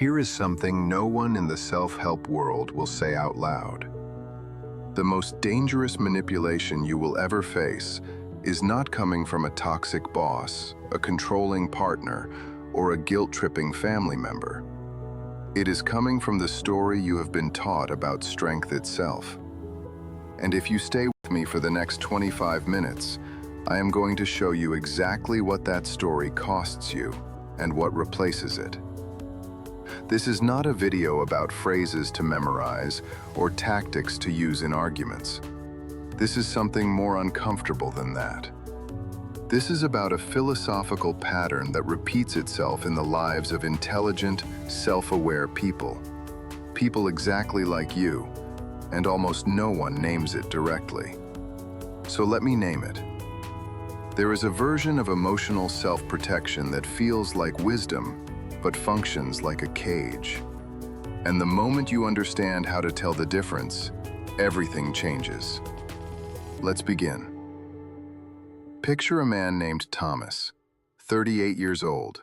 Here is something no one in the self-help world will say out loud. The most dangerous manipulation you will ever face is not coming from a toxic boss, a controlling partner, or a guilt-tripping family member. It is coming from the story you have been taught about strength itself. And if you stay with me for the next 25 minutes, I am going to show you exactly what that story costs you and what replaces it. This is not a video about phrases to memorize or tactics to use in arguments. This is something more uncomfortable than that. This is about a philosophical pattern that repeats itself in the lives of intelligent, self-aware people. People exactly like you, and almost no one names it directly. So let me name it. There is a version of emotional self-protection that feels like wisdom, but functions like a cage. And the moment you understand how to tell the difference, everything changes. Let's begin. Picture a man named Thomas, 38 years old,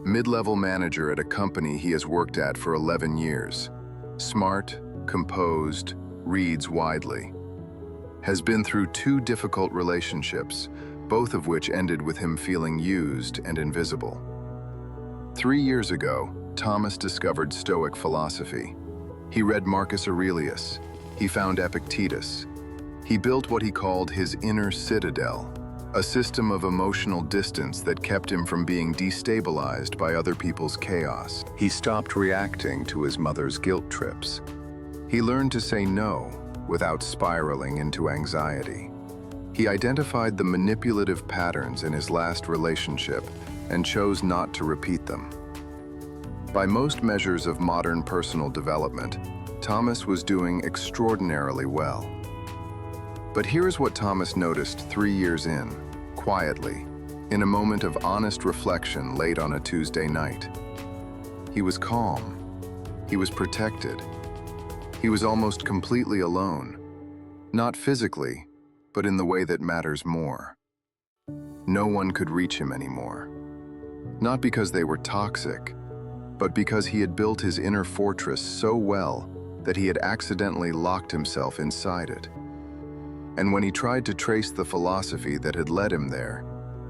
mid-level manager at a company he has worked at for 11 years. Smart, composed, reads widely. Has been through 2 difficult relationships, both of which ended with him feeling used and invisible. 3 years ago, Thomas discovered Stoic philosophy. He read Marcus Aurelius. He found Epictetus. He built what he called his inner citadel, a system of emotional distance that kept him from being destabilized by other people's chaos. He stopped reacting to his mother's guilt trips. He learned to say no without spiraling into anxiety. He identified the manipulative patterns in his last relationship and chose not to repeat them. By most measures of modern personal development, Thomas was doing extraordinarily well. But here's what Thomas noticed 3 years in, quietly, in a moment of honest reflection late on a Tuesday night. He was calm. He was protected. He was almost completely alone, not physically, but in the way that matters more. No one could reach him anymore. Not because they were toxic, but because he had built his inner fortress so well that he had accidentally locked himself inside it. And when he tried to trace the philosophy that had led him there,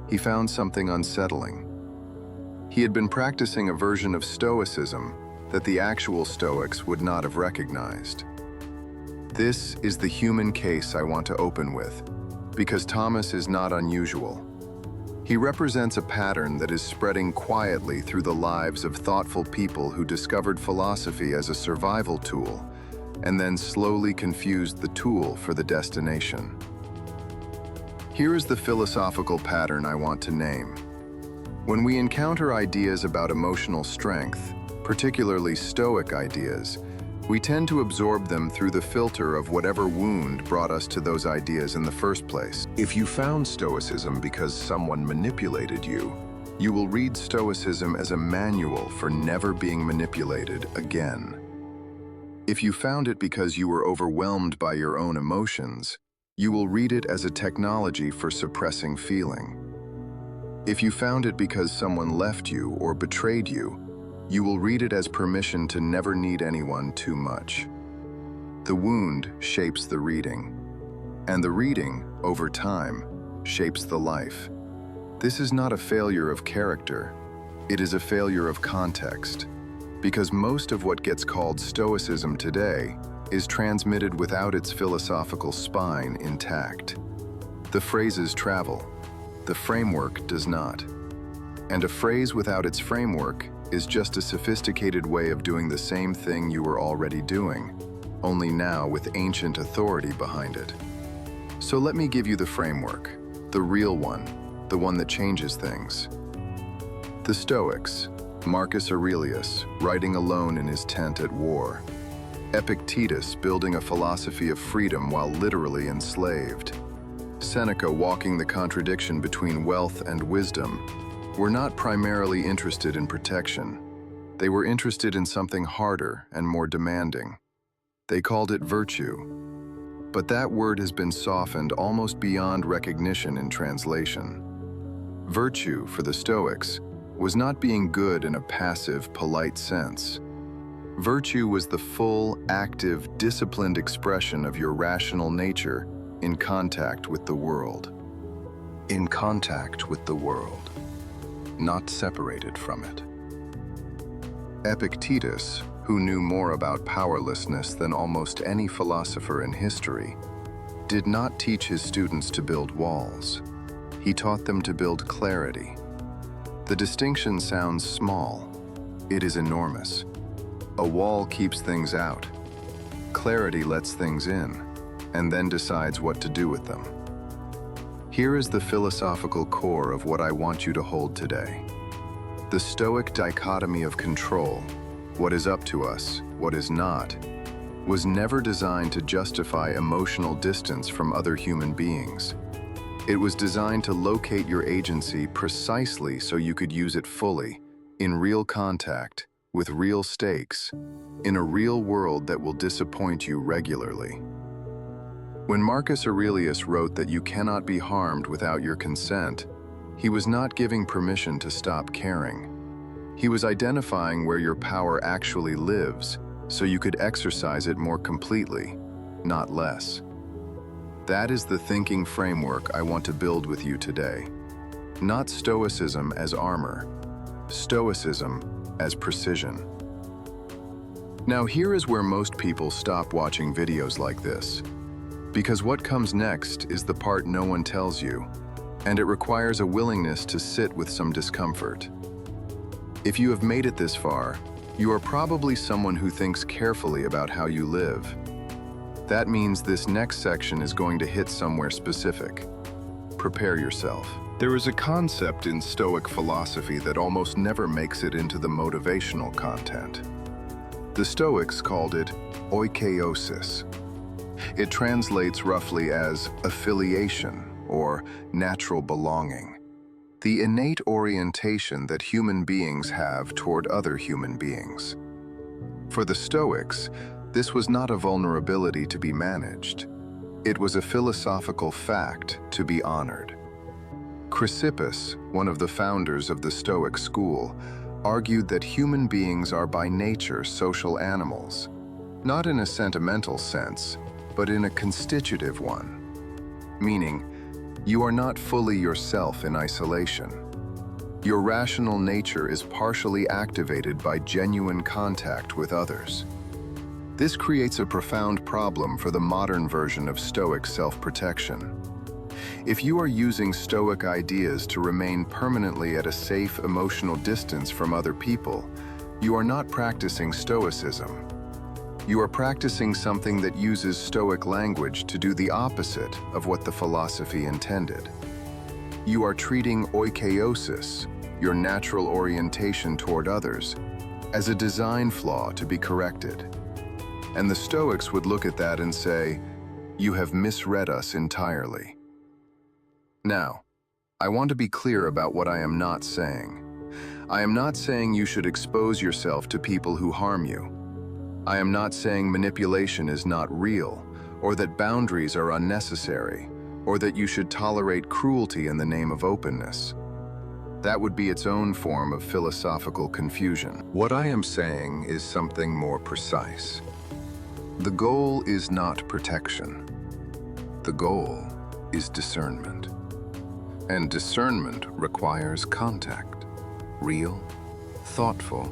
he found something unsettling. He had been practicing a version of Stoicism that the actual Stoics would not have recognized. This is the human case I want to open with, because Thomas is not unusual. He represents a pattern that is spreading quietly through the lives of thoughtful people who discovered philosophy as a survival tool and then slowly confused the tool for the destination. Here is the philosophical pattern I want to name. When we encounter ideas about emotional strength, particularly Stoic ideas, we tend to absorb them through the filter of whatever wound brought us to those ideas in the first place. If you found Stoicism because someone manipulated you, you will read Stoicism as a manual for never being manipulated again. If you found it because you were overwhelmed by your own emotions, you will read it as a technology for suppressing feeling. If you found it because someone left you or betrayed you, you will read it as permission to never need anyone too much. The wound shapes the reading, and the reading, over time, shapes the life. This is not a failure of character, it is a failure of context, because most of what gets called Stoicism today is transmitted without its philosophical spine intact. The phrases travel, the framework does not. And a phrase without its framework is just a sophisticated way of doing the same thing you were already doing, only now with ancient authority behind it. So let me give you the framework, the real one, the one that changes things. The Stoics, Marcus Aurelius, writing alone in his tent at war. Epictetus, building a philosophy of freedom while literally enslaved. Seneca, walking the contradiction between wealth and wisdom, were not primarily interested in protection. They were interested in something harder and more demanding. They called it virtue. But that word has been softened almost beyond recognition in translation. Virtue, for the Stoics, was not being good in a passive, polite sense. Virtue was the full, active, disciplined expression of your rational nature in contact with the world. In contact with the world, not separated from it. Epictetus, who knew more about powerlessness than almost any philosopher in history, did not teach his students to build walls. He taught them to build clarity. The distinction sounds small. It is enormous. A wall keeps things out. Clarity lets things in, and then decides what to do with them. Here is the philosophical core of what I want you to hold today. The Stoic dichotomy of control, what is up to us, what is not, was never designed to justify emotional distance from other human beings. It was designed to locate your agency precisely so you could use it fully, in real contact, with real stakes, in a real world that will disappoint you regularly. When Marcus Aurelius wrote that you cannot be harmed without your consent, he was not giving permission to stop caring. He was identifying where your power actually lives so you could exercise it more completely, not less. That is the thinking framework I want to build with you today. Not Stoicism as armor, Stoicism as precision. Now here is where most people stop watching videos like this. Because what comes next is the part no one tells you, and it requires a willingness to sit with some discomfort. If you have made it this far, you are probably someone who thinks carefully about how you live. That means this next section is going to hit somewhere specific. Prepare yourself. There is a concept in Stoic philosophy that almost never makes it into the motivational content. The Stoics called it oikeiosis. It translates roughly as affiliation or natural belonging, the innate orientation that human beings have toward other human beings. For the Stoics, this was not a vulnerability to be managed. It was a philosophical fact to be honored. Chrysippus, one of the founders of the Stoic school, argued that human beings are by nature social animals, not in a sentimental sense, but in a constitutive one, meaning you are not fully yourself in isolation. Your rational nature is partially activated by genuine contact with others. This creates a profound problem for the modern version of Stoic self-protection. If you are using Stoic ideas to remain permanently at a safe emotional distance from other people, you are not practicing Stoicism. You are practicing something that uses Stoic language to do the opposite of what the philosophy intended. You are treating oikeiosis, your natural orientation toward others, as a design flaw to be corrected. And the Stoics would look at that and say, "You have misread us entirely." Now, I want to be clear about what I am not saying. I am not saying you should expose yourself to people who harm you. I am not saying manipulation is not real, or that boundaries are unnecessary, or that you should tolerate cruelty in the name of openness. That would be its own form of philosophical confusion. What I am saying is something more precise. The goal is not protection. The goal is discernment. And discernment requires contact, real, thoughtful,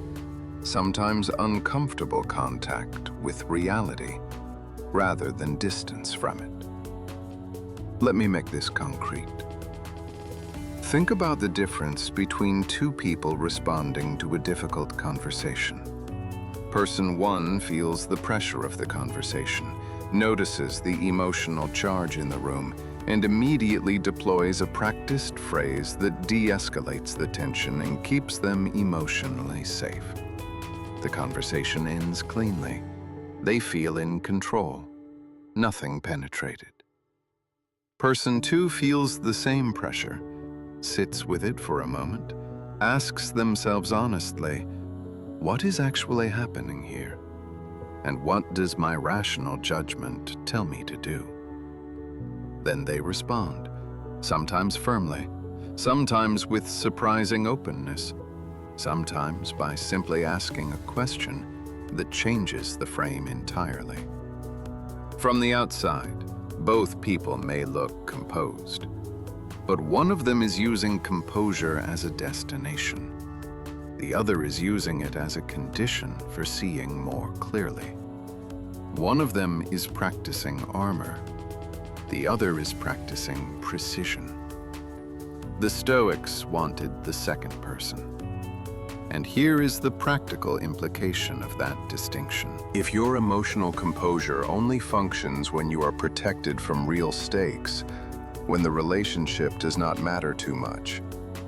sometimes uncomfortable contact with reality, rather than distance from it. Let me make this concrete. Think about the difference between two people responding to a difficult conversation. Person one feels the pressure of the conversation, notices the emotional charge in the room, and immediately deploys a practiced phrase that de-escalates the tension and keeps them emotionally safe. The conversation ends cleanly. They feel in control. Nothing penetrated. Person two feels the same pressure, sits with it for a moment, asks themselves honestly, what is actually happening here? And what does my rational judgment tell me to do? Then they respond, sometimes firmly, sometimes with surprising openness, sometimes by simply asking a question that changes the frame entirely. From the outside, both people may look composed, but one of them is using composure as a destination. The other is using it as a condition for seeing more clearly. One of them is practicing armor. The other is practicing precision. The Stoics wanted the second person. And here is the practical implication of that distinction. If your emotional composure only functions when you are protected from real stakes, when the relationship does not matter too much,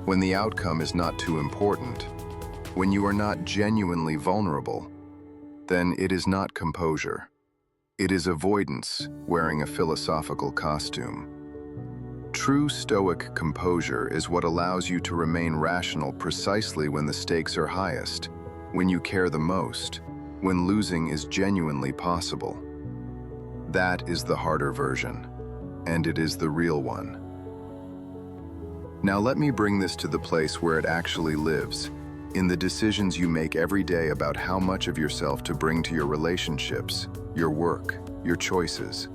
when the outcome is not too important, when you are not genuinely vulnerable, then it is not composure. It is avoidance wearing a philosophical costume. True Stoic composure is what allows you to remain rational precisely when the stakes are highest, when you care the most, when losing is genuinely possible. That is the harder version, and it is the real one. Now let me bring this to the place where it actually lives, in the decisions you make every day about how much of yourself to bring to your relationships, your work, your choices.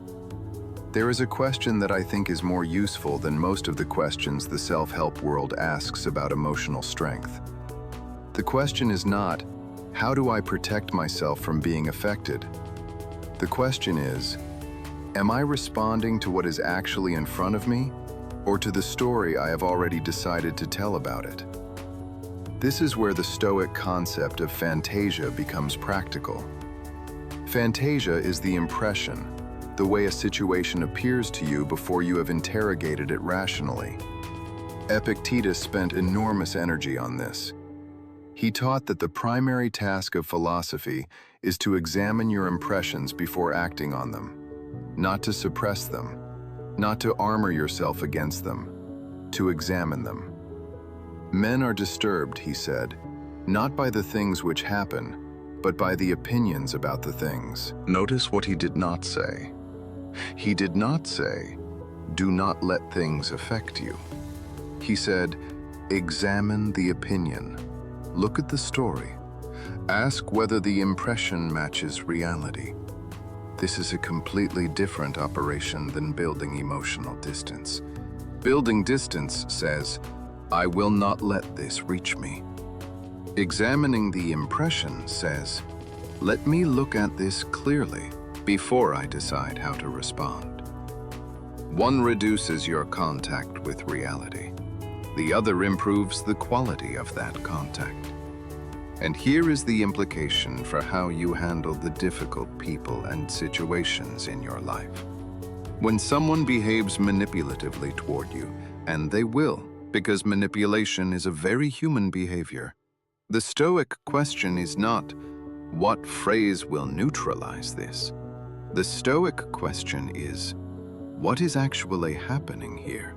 There is a question that I think is more useful than most of the questions the self-help world asks about emotional strength. The question is not, how do I protect myself from being affected? The question is, am I responding to what is actually in front of me, or to the story I have already decided to tell about it? This is where the Stoic concept of fantasia becomes practical. Fantasia is the impression, the way a situation appears to you before you have interrogated it rationally. Epictetus spent enormous energy on this. He taught that the primary task of philosophy is to examine your impressions before acting on them, not to suppress them, not to armor yourself against them, to examine them. Men are disturbed, he said, not by the things which happen, but by the opinions about the things. Notice what he did not say. He did not say, do not let things affect you. He said, examine the opinion. Look at the story. Ask whether the impression matches reality. This is a completely different operation than building emotional distance. Building distance says, I will not let this reach me. Examining the impression says, let me look at this clearly before I decide how to respond. One reduces your contact with reality. The other improves the quality of that contact. And here is the implication for how you handle the difficult people and situations in your life. When someone behaves manipulatively toward you, and they will, because manipulation is a very human behavior, the Stoic question is not, what phrase will neutralize this? The Stoic question is, what is actually happening here?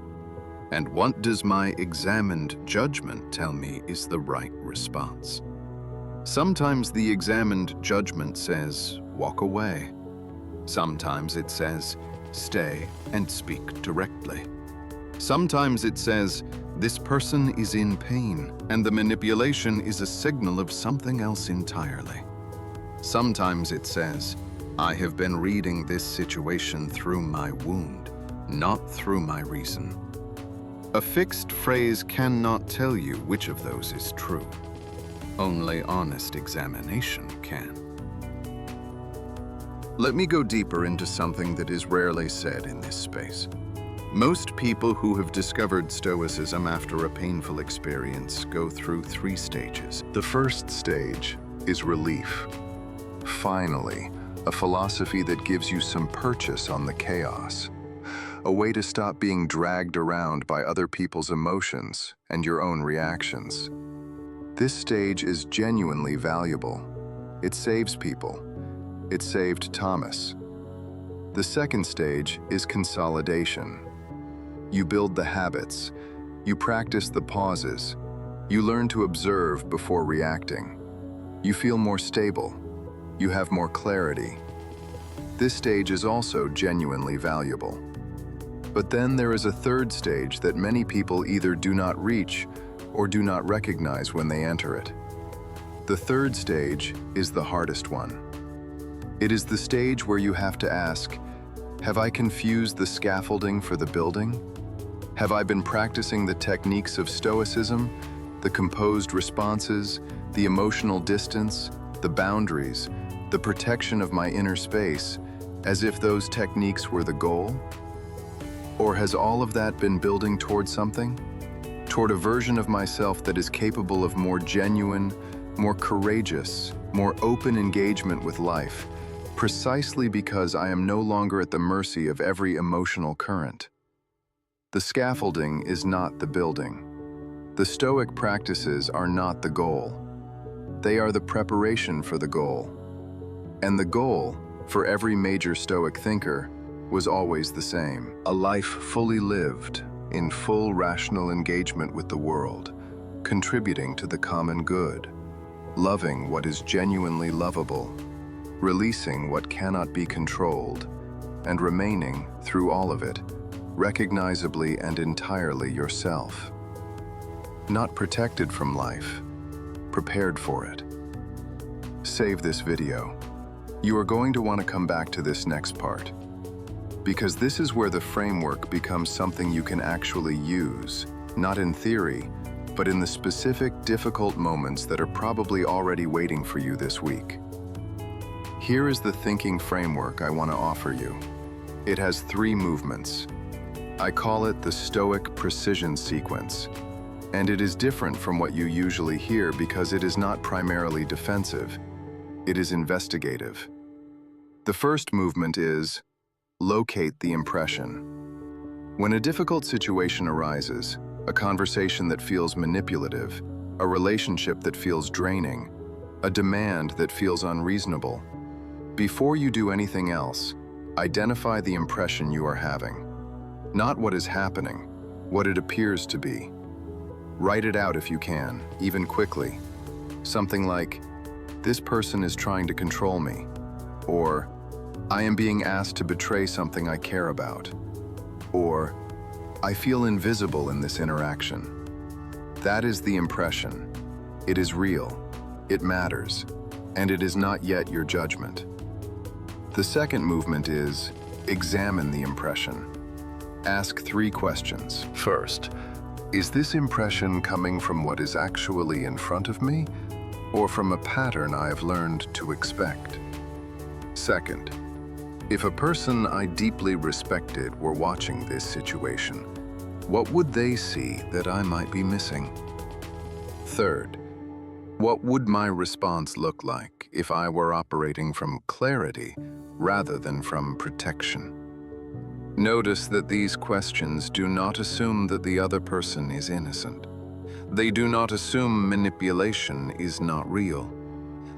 And what does my examined judgment tell me is the right response? Sometimes the examined judgment says, walk away. Sometimes it says, stay and speak directly. Sometimes it says, this person is in pain, and the manipulation is a signal of something else entirely. Sometimes it says, I have been reading this situation through my wound, not through my reason. A fixed phrase cannot tell you which of those is true. Only honest examination can. Let me go deeper into something that is rarely said in this space. Most people who have discovered Stoicism after a painful experience go through 3 stages. The first stage is relief. Finally, a philosophy that gives you some purchase on the chaos. A way to stop being dragged around by other people's emotions and your own reactions. This stage is genuinely valuable. It saves people. It saved Thomas. The second stage is consolidation. You build the habits. You practice the pauses. You learn to observe before reacting. You feel more stable. You have more clarity. This stage is also genuinely valuable. But then there is a third stage that many people either do not reach or do not recognize when they enter it. The third stage is the hardest one. It is the stage where you have to ask, have I confused the scaffolding for the building? Have I been practicing the techniques of Stoicism, the composed responses, the emotional distance, the boundaries, the protection of my inner space, as if those techniques were the goal? Or has all of that been building toward something? Toward a version of myself that is capable of more genuine, more courageous, more open engagement with life, precisely because I am no longer at the mercy of every emotional current. The scaffolding is not the building. The Stoic practices are not the goal. They are the preparation for the goal. And the goal, for every major Stoic thinker, was always the same: a life fully lived, in full rational engagement with the world, contributing to the common good, loving what is genuinely lovable, releasing what cannot be controlled, and remaining, through all of it, recognizably and entirely yourself. Not protected from life, prepared for it. Save this video. You are going to want to come back to this next part, because this is where the framework becomes something you can actually use, not in theory, but in the specific, difficult moments that are probably already waiting for you this week. Here is the thinking framework I want to offer you. It has 3 movements. I call it the Stoic precision sequence, and it is different from what you usually hear because it is not primarily defensive. It is investigative. The first movement is locate the impression. When a difficult situation arises, a conversation that feels manipulative, a relationship that feels draining, a demand that feels unreasonable, before you do anything else, identify the impression you are having. Not what is happening, what it appears to be. Write it out if you can, even quickly. Something like, this person is trying to control me, or I am being asked to betray something I care about, or I feel invisible in this interaction. That is the impression. It is real, it matters, and it is not yet your judgment. The second movement is examine the impression. Ask 3 questions. First, is this impression coming from what is actually in front of me, or from a pattern I have learned to expect? Second, if a person I deeply respected were watching this situation, what would they see that I might be missing? Third, what would my response look like if I were operating from clarity rather than from protection? Notice that these questions do not assume that the other person is innocent. They do not assume manipulation is not real.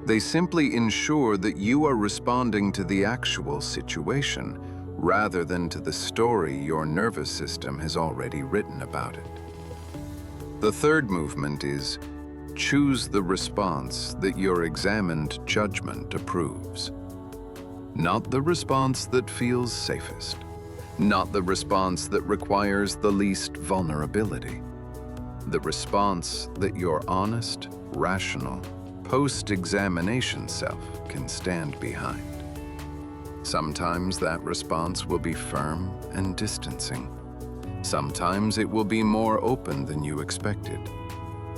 They simply ensure that you are responding to the actual situation rather than to the story your nervous system has already written about it. The third movement is choose the response that your examined judgment approves. Not the response that feels safest. Not the response that requires the least vulnerability. The response that your honest, rational, post-examination self can stand behind. Sometimes that response will be firm and distancing. Sometimes it will be more open than you expected.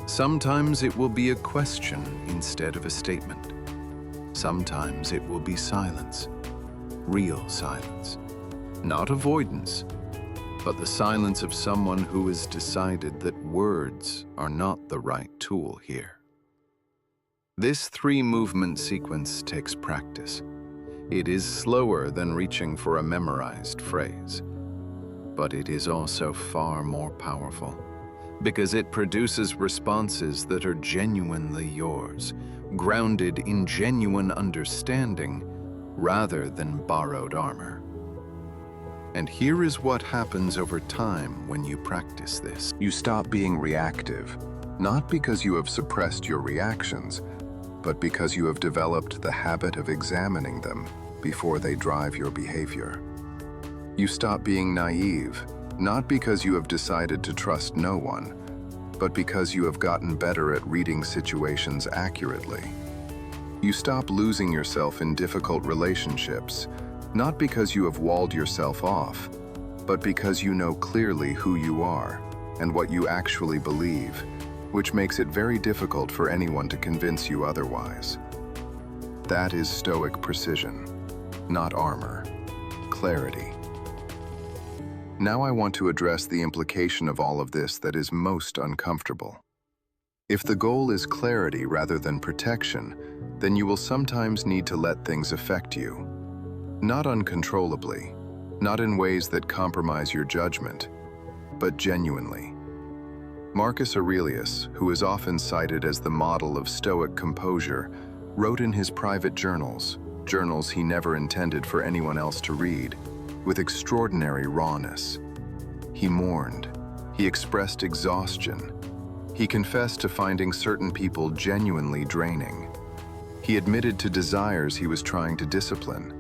Sometimes it will be a question instead of a statement. Sometimes it will be silence, real silence. Not avoidance, but the silence of someone who has decided that words are not the right tool here. This 3-movement sequence takes practice. It is slower than reaching for a memorized phrase, but it is also far more powerful because it produces responses that are genuinely yours, grounded in genuine understanding rather than borrowed armor. And here is what happens over time when you practice this. You stop being reactive, not because you have suppressed your reactions, but because you have developed the habit of examining them before they drive your behavior. You stop being naive, not because you have decided to trust no one, but because you have gotten better at reading situations accurately. You stop losing yourself in difficult relationships, not because you have walled yourself off, but because you know clearly who you are and what you actually believe, which makes it very difficult for anyone to convince you otherwise. That is Stoic precision, not armor, clarity. Now I want to address the implication of all of this that is most uncomfortable. If the goal is clarity rather than protection, then you will sometimes need to let things affect you. Not uncontrollably, not in ways that compromise your judgment, but genuinely. Marcus Aurelius, who is often cited as the model of Stoic composure, wrote in his private journals he never intended for anyone else to read, with extraordinary rawness. He mourned. He expressed exhaustion. He confessed to finding certain people genuinely draining. He admitted to desires he was trying to discipline.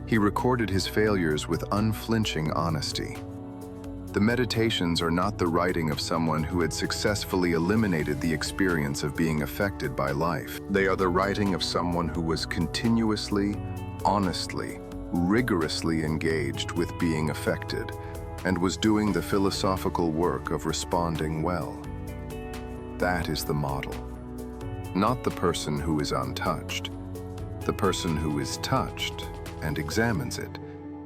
He recorded his failures with unflinching honesty. The Meditations are not the writing of someone who had successfully eliminated the experience of being affected by life. They are the writing of someone who was continuously, honestly, rigorously engaged with being affected and was doing the philosophical work of responding well. That is the model. Not the person who is untouched, the person who is touched and examines it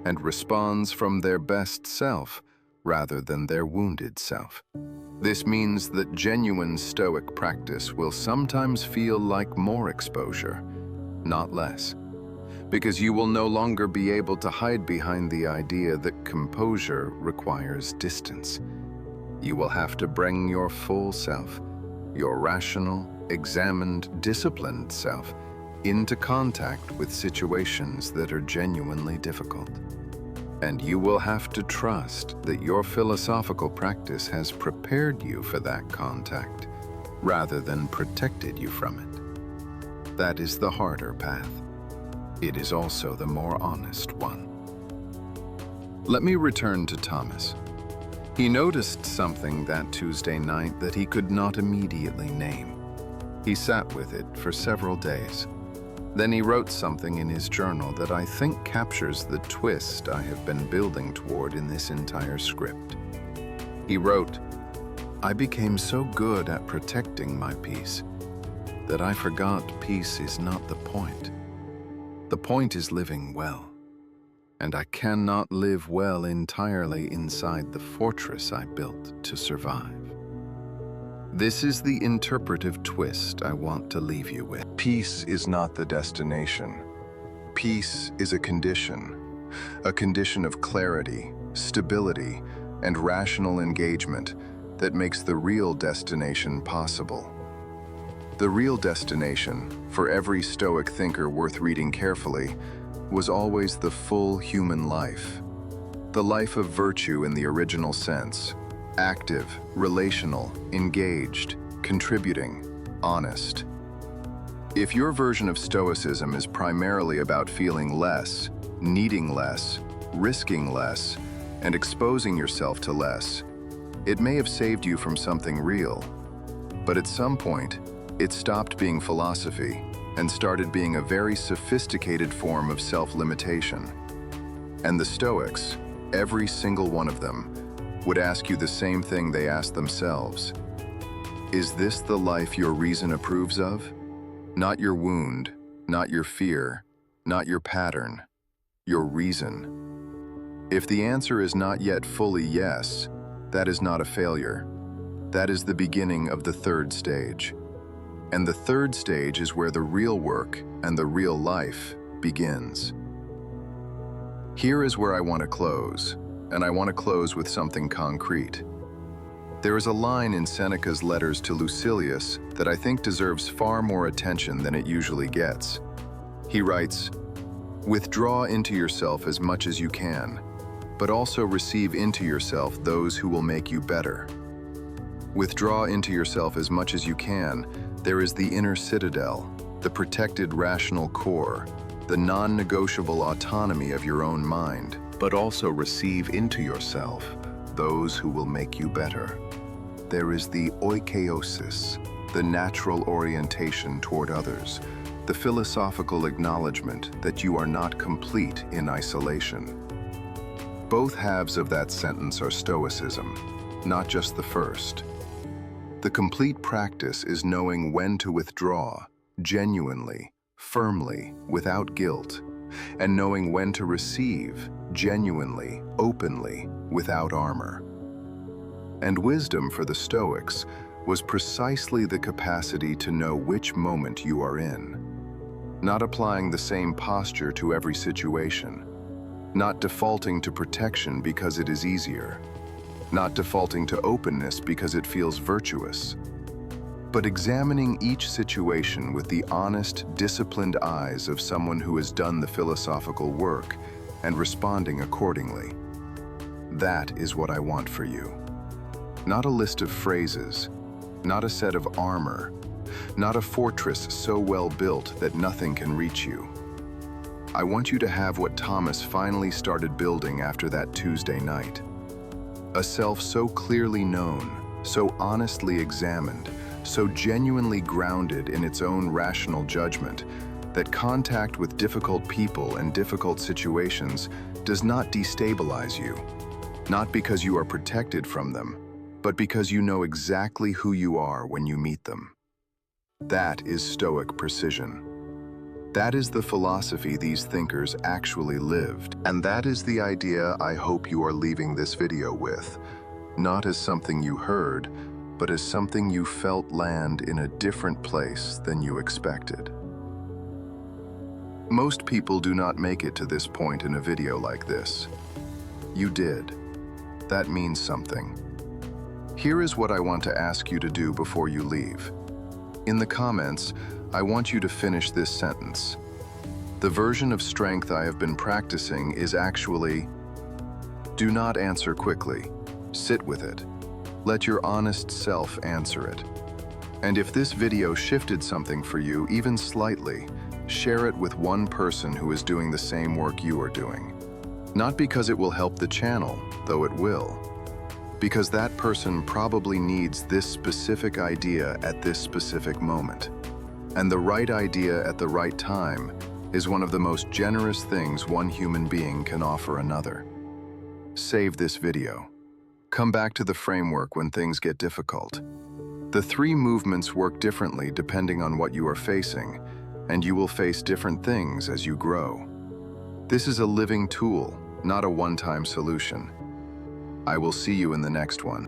and responds from their best self rather than their wounded self. This means that genuine Stoic practice will sometimes feel like more exposure, not less, because you will no longer be able to hide behind the idea that composure requires distance. You will have to bring your full self, your rational, examined, disciplined self, into contact with situations that are genuinely difficult. And you will have to trust that your philosophical practice has prepared you for that contact, rather than protected you from it. That is the harder path. It is also the more honest one. Let me return to Thomas. He noticed something that Tuesday night that he could not immediately name. He sat with it for several days. Then he wrote something in his journal that I think captures the twist I have been building toward in this entire script. He wrote, "I became so good at protecting my peace that I forgot peace is not the point. The point is living well, and I cannot live well entirely inside the fortress I built to survive." This is the interpretive twist I want to leave you with. Peace is not the destination. Peace is a condition of clarity, stability, and rational engagement that makes the real destination possible. The real destination, for every Stoic thinker worth reading carefully, was always the full human life. The life of virtue in the original sense. Active, relational, engaged, contributing, honest. If your version of Stoicism is primarily about feeling less, needing less, risking less, and exposing yourself to less, it may have saved you from something real. But at some point, it stopped being philosophy and started being a very sophisticated form of self-limitation. And the Stoics, every single one of them, would ask you the same thing they asked themselves. Is this the life your reason approves of? Not your wound, not your fear, not your pattern, your reason. If the answer is not yet fully yes, that is not a failure. That is the beginning of the third stage. And the third stage is where the real work and the real life begins. Here is where I want to close. And I want to close with something concrete. There is a line in Seneca's letters to Lucilius that I think deserves far more attention than it usually gets. He writes, "Withdraw into yourself as much as you can, but also receive into yourself those who will make you better." Withdraw into yourself as much as you can. There is the inner citadel, the protected rational core, the non-negotiable autonomy of your own mind, but also receive into yourself those who will make you better. there is the oikeiosis, the natural orientation toward others, the philosophical acknowledgement that you are not complete in isolation. Both halves of that sentence are Stoicism, not just the first. The complete practice is knowing when to withdraw, genuinely, firmly, without guilt, and knowing when to receive, genuinely, openly, without armor. And wisdom for the Stoics was precisely the capacity to know which moment you are in, not applying the same posture to every situation, not defaulting to protection because it is easier, not defaulting to openness because it feels virtuous, but examining each situation with the honest, disciplined eyes of someone who has done the philosophical work and responding accordingly. That is what I want for you. Not a list of phrases, not a set of armor, not a fortress so well built that nothing can reach you. I want you to have what Thomas finally started building after that Tuesday night. A self so clearly known, so honestly examined, so genuinely grounded in its own rational judgment, that contact with difficult people and difficult situations does not destabilize you, not because you are protected from them, but because you know exactly who you are when you meet them. That is Stoic precision. That is the philosophy these thinkers actually lived, and that is the idea I hope you are leaving this video with, not as something you heard, but as something you felt land in a different place than you expected. Most people do not make it to this point in a video like this. You did. That means something. Here is what I want to ask you to do before you leave. In the comments, I want you to finish this sentence. The version of strength I have been practicing is actually, do not answer quickly. Sit with it. Let your honest self answer it. And if this video shifted something for you, even slightly, share it with one person who is doing the same work you are doing. Not because it will help the channel, though it will, because that person probably needs this specific idea at this specific moment. And the right idea at the right time is one of the most generous things one human being can offer another. Save this video. Come back to the framework when things get difficult. The 3 movements work differently depending on what you are facing, and you will face different things as you grow. This is a living tool, not a one-time solution. I will see you in the next one.